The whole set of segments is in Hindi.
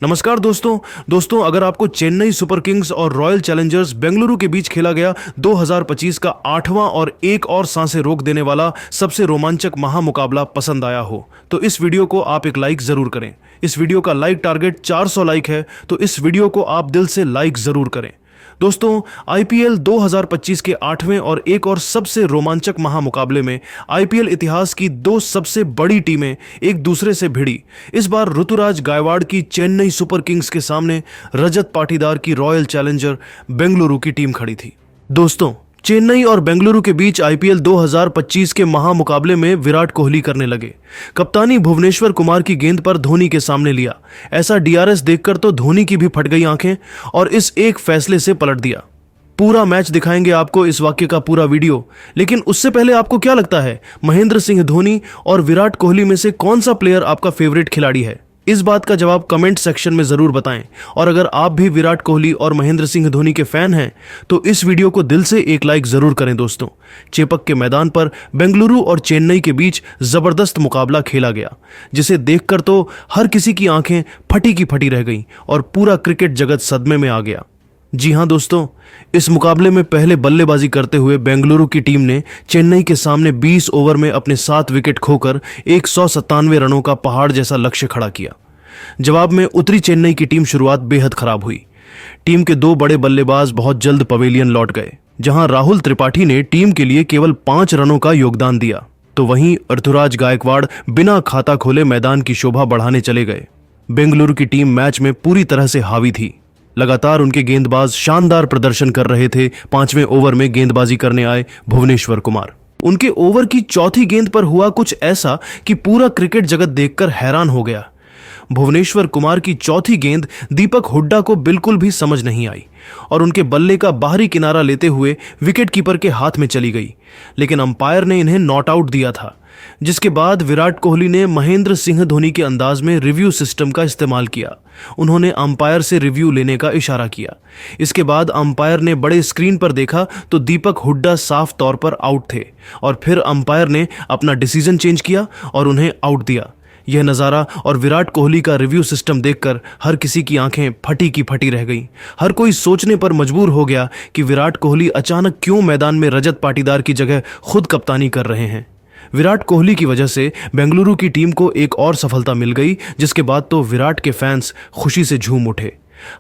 नमस्कार दोस्तों अगर आपको चेन्नई सुपर किंग्स और रॉयल चैलेंजर्स बेंगलुरु के बीच खेला गया 2025 का 8वां और एक और सांसें रोक देने वाला सबसे रोमांचक महामुकाबला पसंद आया हो तो इस वीडियो को आप एक लाइक जरूर करें। इस वीडियो का लाइक टारगेट 400 लाइक है तो इस वीडियो को आप दिल से लाइक जरूर करें। दोस्तों आईपीएल 2025 के 8वें और एक और सबसे रोमांचक महामुकाबले में आईपीएल इतिहास की दो सबसे बड़ी टीमें एक दूसरे से भिड़ी। इस बार ऋतुराज गायकवाड़ की चेन्नई सुपर किंग्स के सामने रजत पाटीदार की रॉयल चैलेंजर बेंगलुरु की टीम खड़ी थी। दोस्तों चेन्नई और बेंगलुरु के बीच आईपीएल 2025 के महामुकाबले में विराट कोहली करने लगे। कप्तानी भुवनेश्वर कुमार की गेंद पर धोनी के सामने लिया। ऐसा डीआरएस देखकर तो धोनी की भी फट गई आंखें और इस एक फैसले से पलट दिया। पूरा मैच दिखाएंगे आपको इस वाक्य का पूरा वीडियो, लेकिन उससे पहले आपको क्या लगता है महेंद्र सिंह धोनी और विराट कोहली में से कौन सा प्लेयर आपका फेवरेट खिलाड़ी है? इस बात का जवाब कमेंट सेक्शन में जरूर बताएं। और अगर आप भी विराट कोहली और महेंद्र सिंह धोनी के फैन हैं तो इस वीडियो को दिल से एक लाइक जरूर करें। दोस्तों चेपक के मैदान पर बेंगलुरु और चेन्नई के बीच जबरदस्त मुकाबला खेला गया, जिसे देखकर तो हर किसी की आंखें फटी की फटी रह गईं और पूरा क्रिकेट जगत सदमे में आ गया। जी हां दोस्तों, इस मुकाबले में पहले बल्लेबाजी करते हुए बेंगलुरु की टीम ने चेन्नई के सामने 20 ओवर में अपने 7 विकेट खोकर 197 रनों का पहाड़ जैसा लक्ष्य खड़ा किया। जवाब में उतरी चेन्नई की टीम शुरुआत बेहद खराब हुई। टीम के दो बड़े बल्लेबाज बहुत जल्द पवेलियन लौट गए, जहां राहुल त्रिपाठी ने टीम के लिए केवल 5 रनों का योगदान दिया, तो वहीं ऋतुराज गायकवाड़ बिना खाता खोले मैदान की शोभा बढ़ाने चले गए। बेंगलुरु की टीम मैच में पूरी तरह से हावी थी। लगातार उनके गेंदबाज शानदार प्रदर्शन कर रहे थे। 5वें ओवर में गेंदबाजी करने आए भुवनेश्वर कुमार। उनके ओवर की चौथी गेंद पर हुआ कुछ ऐसा कि पूरा क्रिकेट जगत देखकर हैरान हो गया। भुवनेश्वर कुमार की चौथी गेंद दीपक हुड्डा को बिल्कुल भी समझ नहीं आई और उनके बल्ले का बाहरी किनारा लेते हुए विकेट कीपर के हाथ में चली गई, लेकिन अंपायर ने इन्हें नॉट आउट दिया था। जिसके बाद विराट कोहली ने महेंद्र सिंह धोनी के अंदाज में रिव्यू सिस्टम का इस्तेमाल किया। उन्होंने अंपायर से रिव्यू लेने का इशारा किया। इसके बाद अंपायर ने बड़े स्क्रीन पर देखा तो दीपक हुड्डा साफ तौर पर आउट थे और फिर अंपायर ने अपना डिसीजन चेंज किया और उन्हें आउट दिया। यह नज़ारा और विराट कोहली का रिव्यू सिस्टम देखकर हर किसी की आंखें फटी की फटी रह गईं। हर कोई सोचने पर मजबूर हो गया कि विराट कोहली अचानक क्यों मैदान में रजत पाटीदार की जगह खुद कप्तानी कर रहे हैं। विराट कोहली की वजह से बेंगलुरु की टीम को एक और सफलता मिल गई, जिसके बाद तो विराट के फैंस खुशी से झूम उठे।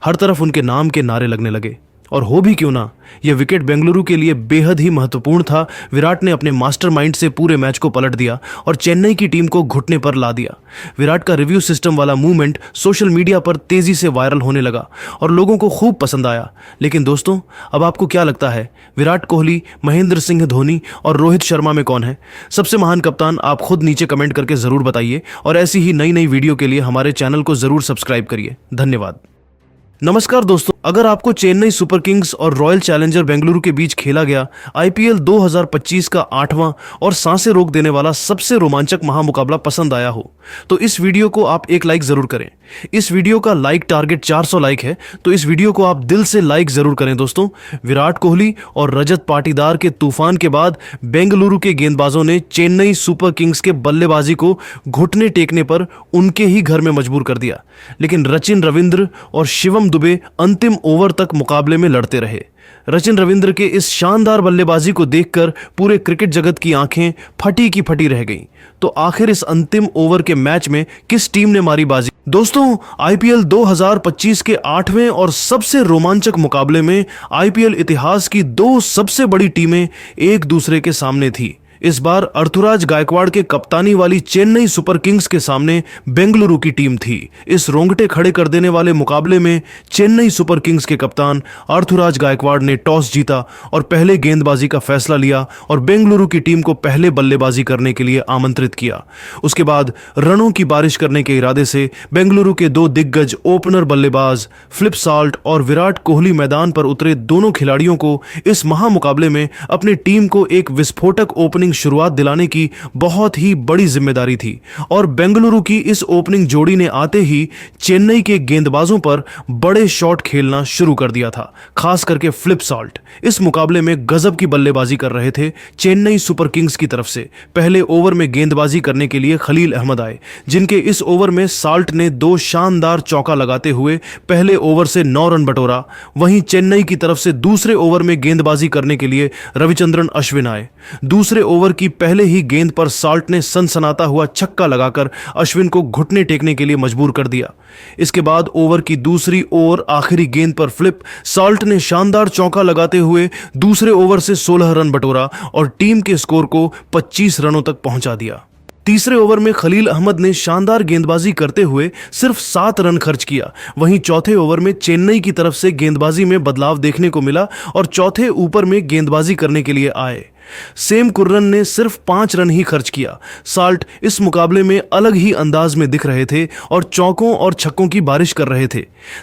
हर तरफ उनके नाम के नारे लगने लगे। और हो भी क्यों ना, यह विकेट बेंगलुरु के लिए बेहद ही महत्वपूर्ण था। विराट ने अपने मास्टरमाइंड से पूरे मैच को पलट दिया और चेन्नई की टीम को घुटने पर ला दिया। विराट का रिव्यू सिस्टम वाला मूवमेंट सोशल मीडिया पर तेजी से वायरल होने लगा और लोगों को खूब पसंद आया। लेकिन दोस्तों अब आपको क्या लगता है, विराट कोहली, महेंद्र सिंह धोनी और रोहित शर्मा में कौन है सबसे महान कप्तान? आप खुद नीचे कमेंट करके जरूर बताइए और ऐसी ही नई नई वीडियो के लिए हमारे चैनल को जरूर सब्सक्राइब करिए। धन्यवाद। नमस्कार दोस्तों, अगर आपको चेन्नई सुपर किंग्स और रॉयल चैलेंजर बेंगलुरु के बीच खेला गया आईपीएल 2025 का 8वां और सांसें रोक देने वाला सबसे रोमांचक महामुकाबला पसंद आया हो तो इस वीडियो को आप एक लाइक जरूर करें। इस वीडियो का लाइक टारगेट 400 लाइक है तो इस वीडियो को आप दिल से लाइक जरूर करें। दोस्तों विराट कोहली और रजत पाटीदार के तूफान के बाद बेंगलुरु के गेंदबाजों ने चेन्नई सुपर किंग्स के बल्लेबाजी को घुटने टेकने पर उनके ही घर में मजबूर कर दिया, लेकिन रचिन रविंद्र और शिवम दुबे अंतिम ओवर तक मुकाबले में लड़ते रहे। रचिन रविंद्र के इस शानदार बल्लेबाजी को देखकर पूरे क्रिकेट जगत की आंखें फटी की फटी रह गईं। तो आखिर इस अंतिम ओवर के मैच में किस टीम ने मारी बाजी? दोस्तों आईपीएल 2025 के 8वें और सबसे रोमांचक मुकाबले में आईपीएल इतिहास की दो सबसे बड़ी टीमें एक दूसरे के सामने थी। इस बार ऋतुराज गायकवाड़ के कप्तानी वाली चेन्नई सुपर किंग्स के सामने बेंगलुरु की टीम थी। इस रोंगटे खड़े कर देने वाले मुकाबले में चेन्नई सुपर किंग्स के कप्तान ऋतुराज गायकवाड़ ने टॉस जीता और पहले गेंदबाजी का फैसला लिया और बेंगलुरु की टीम को पहले बल्लेबाजी करने के लिए आमंत्रित किया। उसके बाद रनों की बारिश करने के इरादे से बेंगलुरु के दो दिग्गज ओपनर बल्लेबाज फ्लिप साल्ट और विराट कोहली मैदान पर उतरे। दोनों खिलाड़ियों को इस महामुकाबले में अपनी टीम को एक विस्फोटक ओपनिंग इनिंग शुरुआत दिलाने की बहुत ही बड़ी जिम्मेदारी थी और बेंगलुरु की इस ओपनिंग जोड़ी ने आते ही चेन्नई के गेंदबाजों पर बड़े शॉट खेलना शुरू कर दिया था, खास करके फ्लिप साल्ट। इस मुकाबले में गजब की बल्लेबाजी कर रहे थे चेन्नई सुपर किंग्स की तरफ से। पहले ओवर में गेंदबाजी करने के लिए खलील अहमद आए, जिनके इस ओवर में साल्ट ने 2 शानदार चौका लगाते हुए पहले ओवर से 9 रन बटोरा। वहीं चेन्नई की तरफ से दूसरे ओवर में गेंदबाजी करने के लिए रविचंद्रन अश्विन आए। दूसरे ओवर की पहले ही गेंद पर साल्ट ने सनसनाता हुआ छक्का लगाकर अश्विन को घुटने टेकने के लिए मजबूर कर दिया। इसके बाद ओवर की दूसरी और आखिरी गेंद पर फ्लिप साल्ट ने शानदार चौका लगाते हुए दूसरे ओवर से 16 रन बटोरा और टीम के स्कोर को 25 रनों तक पहुंचा दिया। तीसरे ओवर में खलील अहमद ने शानदार गेंदबाजी करते हुए सिर्फ 7 रन खर्च किया। वहीं चौथे ओवर में चेन्नई की तरफ से गेंदबाजी में बदलाव देखने को मिला और चौथे ऊपर में गेंदबाजी करने के लिए आए। सेम कुर्रन ने सिर्फ 5 रन ही खर्च किया। साल्ट इस मुकाबले में अलग ही अंदाज में दिख रहे थे और चौकों और छक्कों की बारिश कर रहे थे।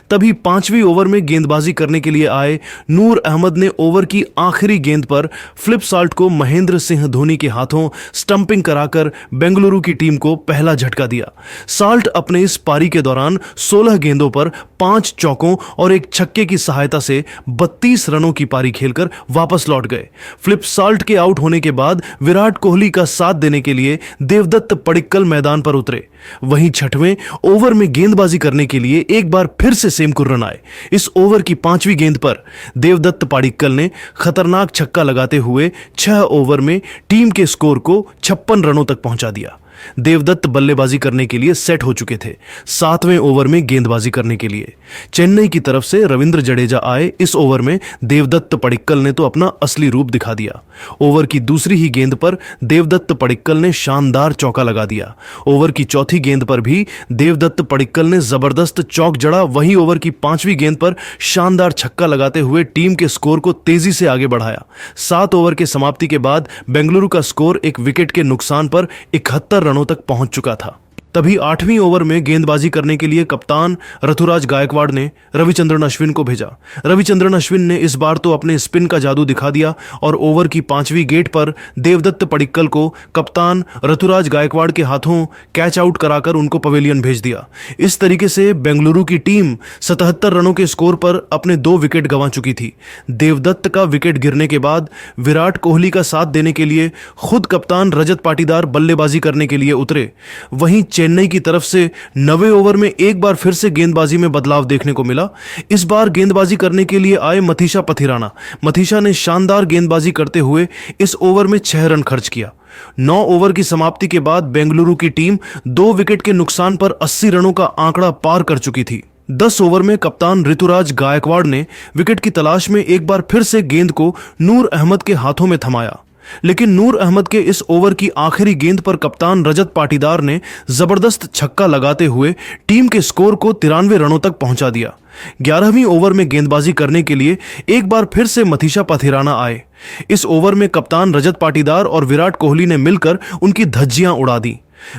तभी 5वीं ओवर में गेंदबाजी करने के लिए आए नूर अहमद ने ओवर की आखिरी गेंद पर फ्लिप साल्ट को महेंद्र सिंह धोनी के हाथों स्टंपिंग कराकर बेंगलुरु की टीम को पहला झटका दिया। साल्ट अपने इस पारी के दौरान 16 गेंदों पर 5 चौकों और 1 छक्के की सहायता से 32 रनों की पारी खेलकर वापस लौट गए। फ्लिप साल्ट के आउट होने के बाद विराट कोहली का साथ देने के लिए देवदत्त पडिक्कल मैदान पर उतरे। वहीं 6वें ओवर में गेंदबाजी करने के लिए एक बार फिर से सेम कुर्रन आए। इस ओवर की 5वीं गेंद पर देवदत्त पडिक्कल ने खतरनाक छक्का लगाते हुए 6 ओवर में टीम के स्कोर को 56 रनों तक पहुंचा दिया। देवदत्त बल्लेबाजी करने के लिए सेट हो चुके थे। 7वें ओवर में गेंदबाजी करने के लिए चेन्नई की तरफ से रविंद्र जडेजा आए। इस ओवर में देवदत्त पडिक्कल ने तो अपना असली रूप दिखा दिया। ओवर की दूसरी ही गेंद पर देवदत्त पडिक्कल ने शानदार चौका लगा दिया। ओवर की चौथी गेंद पर भी देवदत्त पडिक्कल ने जबरदस्त चौक जड़ा। वहीं ओवर की 5वीं गेंद पर शानदार छक्का लगाते हुए टीम के स्कोर को तेजी से आगे बढ़ाया। 7 ओवर के समाप्ति के बाद बेंगलुरु का स्कोर 1 विकेट के नुकसान पर 71 रनों तक पहुंच चुका था। तभी 8वीं ओवर में गेंदबाजी करने के लिए कप्तान ऋतुराज गायकवाड़ ने रविचंद्रन अश्विन को भेजा। रविचंद्रन अश्विन ने इस बार तो अपने स्पिन का जादू दिखा दिया और ओवर की 5वीं गेंद पर देवदत्त पडिक्कल को कप्तान ऋतुराज गायकवाड़ के हाथों कैच आउट कराकर उनको पवेलियन भेज दिया। इस तरीके से बेंगलुरु की टीम 77 रनों के स्कोर पर अपने 2 विकेट गंवा चुकी थी। देवदत्त का विकेट गिरने के बाद विराट कोहली का साथ देने के लिए खुद कप्तान रजत पाटीदार बल्लेबाजी करने के लिए उतरे। वहीं चेन्नई की तरफ से 9वें ओवर में एक बार फिर से गेंदबाजी में बदलाव देखने को मिला। इस बार गेंदबाजी करने के लिए आए मथीशा पथिराना। मथीशा ने शानदार गेंदबाजी करते हुए इस ओवर में 6 रन खर्च किया। 9 ओवर की समाप्ति के बाद बेंगलुरु की टीम 2 विकेट के नुकसान पर 80 रनों का आंकड़ा पार कर चुकी थी। 10 ओवर में कप्तान ऋतुराज गायकवाड़ ने विकेट की तलाश में एक बार फिर से गेंद को नूर अहमद के हाथों में थमाया, लेकिन नूर अहमद के इस ओवर की आखिरी गेंद पर कप्तान रजत पाटीदार ने जबरदस्त छक्का लगाते हुए टीम के स्कोर को 93 रनों तक पहुंचा दिया। 11वीं ओवर में गेंदबाजी करने के लिए एक बार फिर से मथीशा पथिराना आए। इस ओवर में कप्तान रजत पाटीदार और विराट कोहली ने मिलकर उनकी धज्जियां उड़ा दी।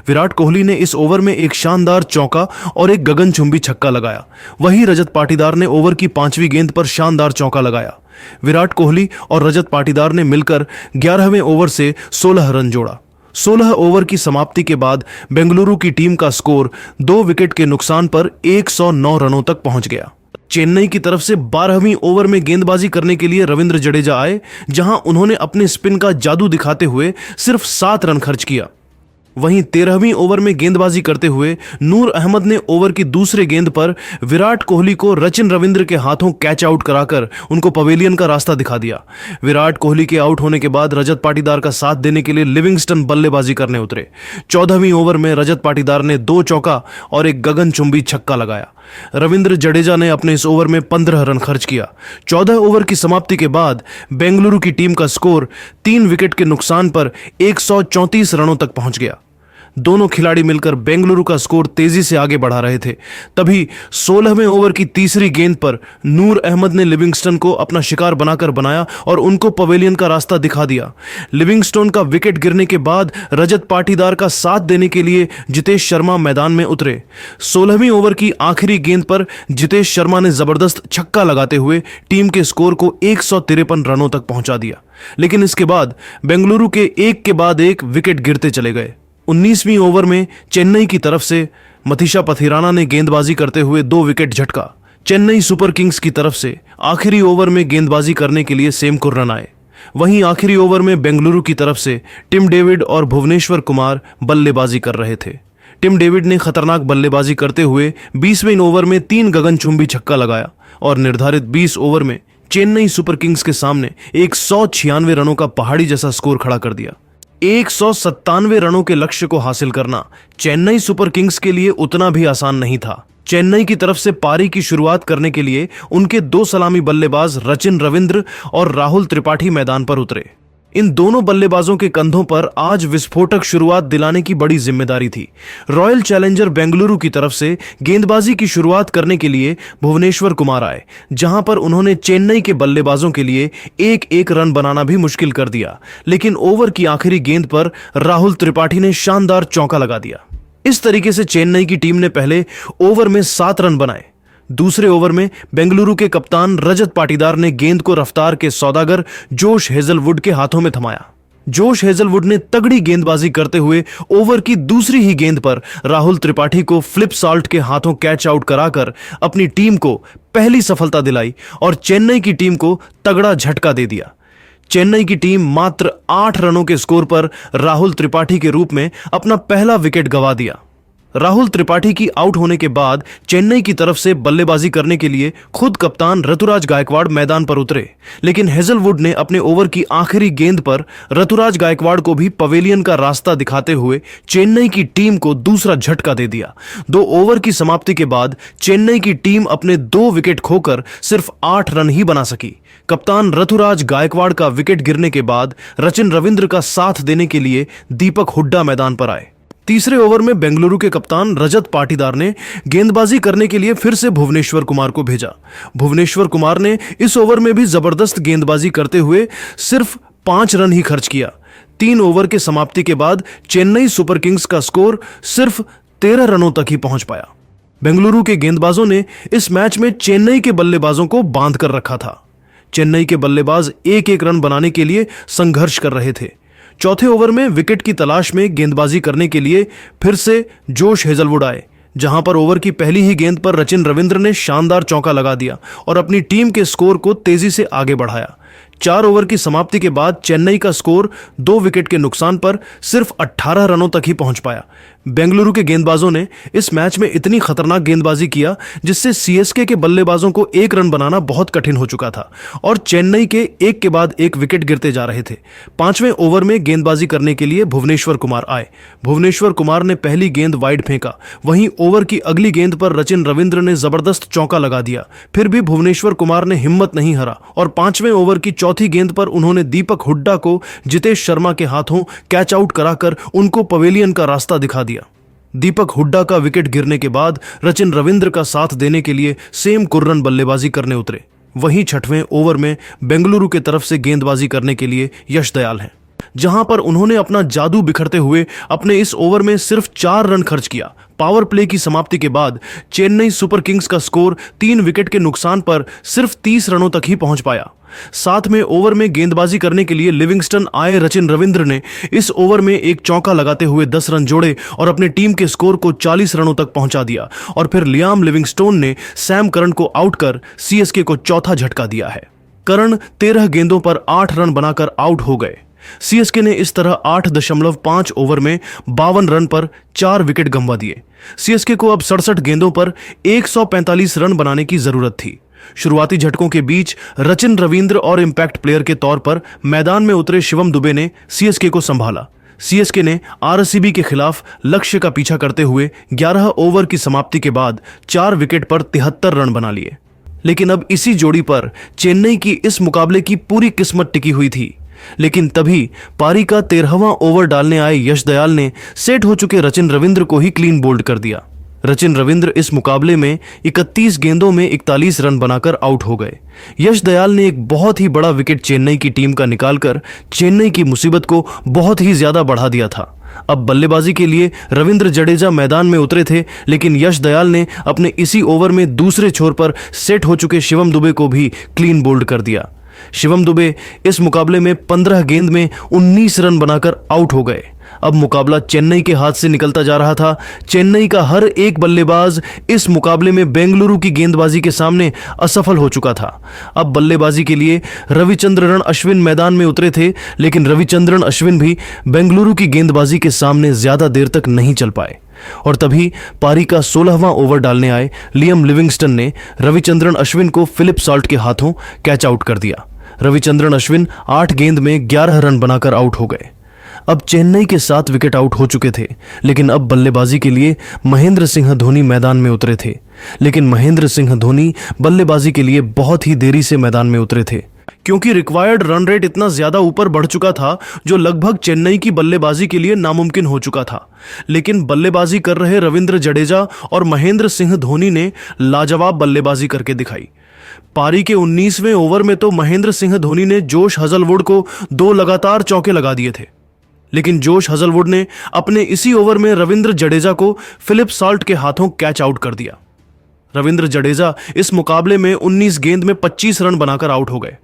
विराट कोहली ने इस ओवर में एक शानदार चौका और एक गगनचुंबी छक्का लगाया। वहीं रजत पाटीदार ने ओवर की 5वीं गेंद पर शानदार चौका लगाया। विराट कोहली और रजत पाटीदार ने मिलकर 11वें ओवर से 16 रन जोड़ा। 16 ओवर की समाप्ति के बाद बेंगलुरु की टीम का स्कोर 2 विकेट के नुकसान पर 109 रनों तक पहुंच गया। चेन्नई की तरफ से 12वीं ओवर में गेंदबाजी करने के लिए रविंद्र जडेजा आए, जहां उन्होंने अपने स्पिन का जादू दिखाते हुए सिर्फ 7 रन खर्च किया। वहीं 13वीं ओवर में गेंदबाजी करते हुए नूर अहमद ने ओवर की दूसरे गेंद पर विराट कोहली को सचिन रविंद्र के हाथों कैच आउट कराकर उनको पवेलियन का रास्ता दिखा दिया। विराट कोहली के आउट होने के बाद रजत पाटीदार का साथ देने के लिए लिविंगस्टन बल्लेबाजी करने उतरे। 14वीं ओवर में रजत पाटीदार ने 2 चौका और एक गगनचुंबी छक्का लगाया। रविंद्र जडेजा ने अपने इस ओवर में 15 रन खर्च किया। 14 ओवर की समाप्ति के बाद बेंगलुरु की टीम का स्कोर 3 विकेट के नुकसान पर 134 रनों तक पहुंच गया। दोनों खिलाड़ी मिलकर बेंगलुरु का स्कोर तेजी से आगे बढ़ा रहे थे। तभी 16वें ओवर की तीसरी गेंद पर नूर अहमद ने लिविंगस्टन को अपना शिकार बनाकर बनाया और उनको पवेलियन का रास्ता दिखा दिया। लिविंगस्टन का विकेट गिरने के बाद रजत पाटीदार का साथ देने के लिए जितेश शर्मा मैदान में उतरे। 16वीं ओवर की आखिरी गेंद पर जितेश शर्मा ने जबरदस्त छक्का लगाते हुए टीम के स्कोर को 153 रनों तक पहुंचा दिया। लेकिन इसके बाद बेंगलुरु के एक के बाद एक विकेट गिरते चले गए। 19वीं ओवर में चेन्नई की तरफ से मथीशा पथिराना ने गेंदबाजी करते हुए 2 विकेट झटका। चेन्नई सुपर किंग्स की तरफ से आखिरी ओवर में गेंदबाजी करने के लिए सेम कुर्रन आए। वहीं आखिरी ओवर में बेंगलुरु की तरफ से टिम डेविड और भुवनेश्वर कुमार बल्लेबाजी कर रहे थे। टिम डेविड ने खतरनाक बल्लेबाजी करते हुए 20वें ओवर में 3 गगनचुंबी छक्का लगाया और निर्धारित 20 ओवर में चेन्नई सुपर किंग्स के सामने 196 रनों का पहाड़ी जैसा स्कोर खड़ा कर दिया। 197 रनों के लक्ष्य को हासिल करना चेन्नई सुपर किंग्स के लिए उतना भी आसान नहीं था। चेन्नई की तरफ से पारी की शुरुआत करने के लिए उनके 2 सलामी बल्लेबाज रचिन रविंद्र और राहुल त्रिपाठी मैदान पर उतरे। इन दोनों बल्लेबाजों के कंधों पर आज विस्फोटक शुरुआत दिलाने की बड़ी जिम्मेदारी थी। रॉयल चैलेंजर बेंगलुरु की तरफ से गेंदबाजी की शुरुआत करने के लिए भुवनेश्वर कुमार आए, जहां पर उन्होंने चेन्नई के बल्लेबाजों के लिए एक रन बनाना भी मुश्किल कर दिया। लेकिन ओवर की आखिरी गेंद पर राहुल त्रिपाठी ने शानदार चौका लगा दिया। इस तरीके से चेन्नई की टीम ने पहले ओवर में 7 रन बनाए। दूसरे ओवर में बेंगलुरु के कप्तान रजत पाटीदार ने गेंद को रफ्तार के सौदागर जोश हेजलवुड के हाथों में थमाया। जोश हेजलवुड ने तगड़ी गेंदबाजी करते हुए ओवर की दूसरी ही गेंद पर राहुल त्रिपाठी को फ्लिप सॉल्ट के हाथों कैच आउट कराकर अपनी टीम को पहली सफलता दिलाई और चेन्नई की टीम को तगड़ा झटका दे दिया। चेन्नई की टीम मात्र 8 रनों के स्कोर पर राहुल त्रिपाठी के रूप में अपना पहला विकेट गंवा दिया। राहुल त्रिपाठी की आउट होने के बाद चेन्नई की तरफ से बल्लेबाजी करने के लिए खुद कप्तान ऋतुराज गायकवाड़ मैदान पर उतरे, लेकिन हेजलवुड ने अपने ओवर की आखिरी गेंद पर ऋतुराज गायकवाड़ को भी पवेलियन का रास्ता दिखाते हुए चेन्नई की टीम को दूसरा झटका दे दिया। 2 ओवर की समाप्ति के बाद चेन्नई की टीम अपने 2 विकेट खोकर सिर्फ 8 रन ही बना सकी। कप्तान ऋतुराज गायकवाड़ का विकेट गिरने के बाद रचिन रविंद्र का साथ देने के लिए दीपक हुड्डा मैदान पर आए। तीसरे ओवर में बेंगलुरु के कप्तान रजत पाटीदार ने गेंदबाजी करने के लिए फिर से भुवनेश्वर कुमार को भेजा। भुवनेश्वर कुमार ने इस ओवर में भी जबरदस्त गेंदबाजी करते हुए सिर्फ 5 रन ही खर्च किया। 3 ओवर के समाप्ति के बाद चेन्नई सुपर किंग्स का स्कोर सिर्फ 13 रनों तक ही पहुंच पाया। बेंगलुरु के गेंदबाजों ने इस मैच में चेन्नई के बल्लेबाजों को बांध कर रखा था। चेन्नई के बल्लेबाज एक रन बनाने के लिए संघर्ष कर रहे थे। चौथे ओवर में विकेट की तलाश में गेंदबाजी करने के लिए फिर से जोश हेजलवुड आए, जहां पर ओवर की पहली ही गेंद पर रचिन रविंद्र ने शानदार चौका लगा दिया और अपनी टीम के स्कोर को तेजी से आगे बढ़ाया। 4 ओवर की समाप्ति के बाद चेन्नई का स्कोर 2 विकेट के नुकसान पर सिर्फ 18 रनों तक ही पहुंच पाया। बेंगलुरु के गेंदबाजों ने इस मैच में इतनी खतरनाक गेंदबाजी किया जिससे सीएसके के बल्लेबाजों को 1 रन बनाना बहुत कठिन हो चुका था और चेन्नई के एक के बाद एक विकेट गिरते जा रहे थे। 5वें ओवर में गेंदबाजी करने के लिए भुवनेश्वर कुमार आए। भुवनेश्वर कुमार ने पहली गेंद वाइड फेंका, वहीं ओवर की अगली गेंद पर रचिन रविंद्र ने जबरदस्त चौका लगा दिया। फिर भी भुवनेश्वर कुमार ने हिम्मत नहीं हारा और 5वें ओवर की चौथी गेंद पर उन्होंने दीपक हुड्डा को जितेश शर्मा के हाथों कैच आउट कराकर उनको पवेलियन का रास्ता दिखा दिया। दीपक हुड्डा का विकेट गिरने के बाद रचिन रविंद्र का साथ देने के लिए सेम कुर्रन बल्लेबाजी करने उतरे। वहीं 6वें ओवर में बेंगलुरु के तरफ से गेंदबाजी करने के लिए यश दयाल हैं, जहां पर उन्होंने अपना जादू बिखरते हुए अपने इस ओवर में सिर्फ 4 रन खर्च किया। पावर प्ले की समाप्ति के बाद चेन्नई सुपर किंग्स का स्कोर 3 विकेट के नुकसान पर सिर्फ 30 रनों तक ही पहुंच पाया। 7वें ओवर में गेंदबाजी करने के लिए लिविंगस्टन आए रचिन रविंद्र ने इस ओवर में एक चौका लगाते हुए 10 रन जोड़े और अपने टीम के स्कोर को 40 रनों तक पहुंचा दिया और फिर लियाम लिविंगस्टोन ने सैम करन को आउट कर सीएसके को चौथा झटका दिया है। करन 13 गेंदों पर 8 रन बनाकर आउट हो गए। सीएसके ने इस तरह 8.5 ओवर में 52 रन पर 4 विकेट गंवा दिए। सीएसके को अब 67 गेंदों पर 145 रन बनाने की जरूरत थी। शुरुआती झटकों के बीच रचिन रविंद्र और इंपैक्ट प्लेयर के तौर पर मैदान में उतरे शिवम दुबे ने सीएसके को संभाला। सीएसके ने आरसीबी के खिलाफ लक्ष्य का पीछा करते हुए 11 ओवर की समाप्ति के बाद 4 विकेट पर 73 रन बना लिए। लेकिन अब इसी जोड़ी पर चेन्नई की इस मुकाबले की पूरी किस्मत टिकी हुई थी। लेकिन तभी पारी का 13वां ओवर डालने आए यश दयाल ने सेट हो चुके रचिन रविंद्र को ही क्लीन बोल्ड कर दिया। रचिन रविंद्र इस मुकाबले में 31 गेंदों में 41 रन बनाकर आउट हो गए। यश दयाल ने एक बहुत ही बड़ा विकेट चेन्नई की टीम का निकालकर चेन्नई की मुसीबत को बहुत ही ज्यादा बढ़ा दिया था। अब बल्लेबाजी के लिए रविंद्र जडेजा मैदान में उतरे थे, लेकिन यश दयाल ने अपने इसी ओवर में दूसरे छोर पर सेट हो चुके शिवम दुबे को भी क्लीन बोल्ड कर दिया। शिवम दुबे इस मुकाबले में 15 गेंद में 19 रन बनाकर आउट हो गए। अब मुकाबला चेन्नई के हाथ से निकलता जा रहा था। चेन्नई का हर एक बल्लेबाज इस मुकाबले में बेंगलुरु की गेंदबाजी के सामने असफल हो चुका था। अब बल्लेबाजी के लिए रविचंद्रन अश्विन मैदान में उतरे थे, लेकिन रविचंद्रन अश्विन भी बेंगलुरु की गेंदबाजी के सामने ज्यादा देर तक नहीं चल पाए। और तभी पारी का 16वां ओवर डालने आए लियम लिविंगस्टन ने रविचंद्रन अश्विन को फिलिप सॉल्ट के हाथों कैच आउट कर दिया। रविचंद्रन अश्विन 8 गेंद में 11 रन बनाकर आउट हो गए। अब चेन्नई के 7 विकेट आउट हो चुके थे, लेकिन अब बल्लेबाजी के लिए महेंद्र सिंह धोनी मैदान में उतरे थे। लेकिन महेंद्र सिंह धोनी बल्लेबाजी के लिए बहुत ही देरी से मैदान में उतरे थे, क्योंकि रिक्वायर्ड रन रेट इतना ज्यादा ऊपर बढ़ चुका था जो लगभग चेन्नई की बल्लेबाजी के लिए नामुमकिन हो चुका था। लेकिन बल्लेबाजी कर रहे रविंद्र जडेजा और महेंद्र सिंह धोनी ने लाजवाब बल्लेबाजी करके दिखाई। पारी के 19वें ओवर में तो महेंद्र सिंह धोनी ने जोश हजलवुड को 2 लगातार चौके लगा दिए थे, लेकिन जोश हजलवुड ने अपने इसी ओवर में रविंद्र जडेजा को फिलिप सॉल्ट के हाथों कैच आउट कर दिया। रविंद्र जडेजा इस मुकाबले में 19 गेंद में 25 रन बनाकर आउट हो गए।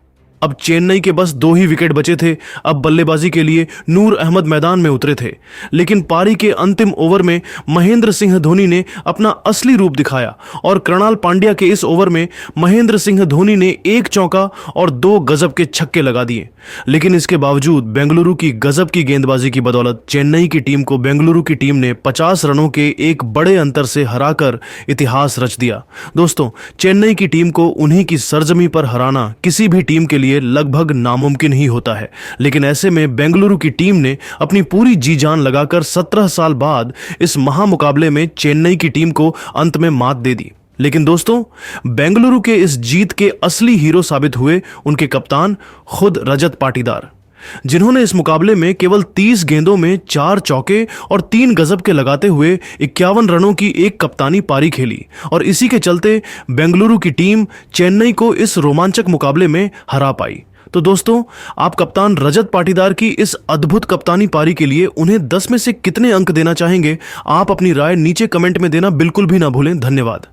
अब चेन्नई के बस 2 ही विकेट बचे थे। अब बल्लेबाजी के लिए नूर अहमद मैदान में उतरे थे, लेकिन पारी के अंतिम ओवर में महेंद्र सिंह धोनी ने अपना असली रूप दिखाया और कृणाल पांड्या के इस ओवर में महेंद्र सिंह धोनी ने 1 चौका और 2 गजब के छक्के लगा दिए। लेकिन इसके बावजूद बेंगलुरु की गजब की गेंदबाजी की बदौलत चेन्नई की टीम को बेंगलुरु की टीम ने 50 रनों के एक बड़े अंतर से हराकर इतिहास रच दिया। दोस्तों, चेन्नई की टीम को उन्हीं की सरजमी पर हराना किसी भी टीम के लिए लगभग नामुमकिन ही होता है, लेकिन ऐसे में बेंगलुरु की टीम ने अपनी पूरी जी जान लगाकर 17 साल बाद इस महामुकाबले में चेन्नई की टीम को अंत में मात दे दी। लेकिन दोस्तों, बेंगलुरु के इस जीत के असली हीरो साबित हुए उनके कप्तान खुद रजत पाटीदार, जिन्होंने इस मुकाबले में केवल 30 गेंदों में 4 चौके और 3 गजब के लगाते हुए 51 रनों की एक कप्तानी पारी खेली और इसी के चलते बेंगलुरु की टीम चेन्नई को इस रोमांचक मुकाबले में हरा पाई। तो दोस्तों, आप कप्तान रजत पाटीदार की इस अद्भुत कप्तानी पारी के लिए उन्हें 10 में से कितने अंक देना चाहेंगे? आप अपनी राय नीचे कमेंट में देना बिल्कुल भी ना भूलें। धन्यवाद।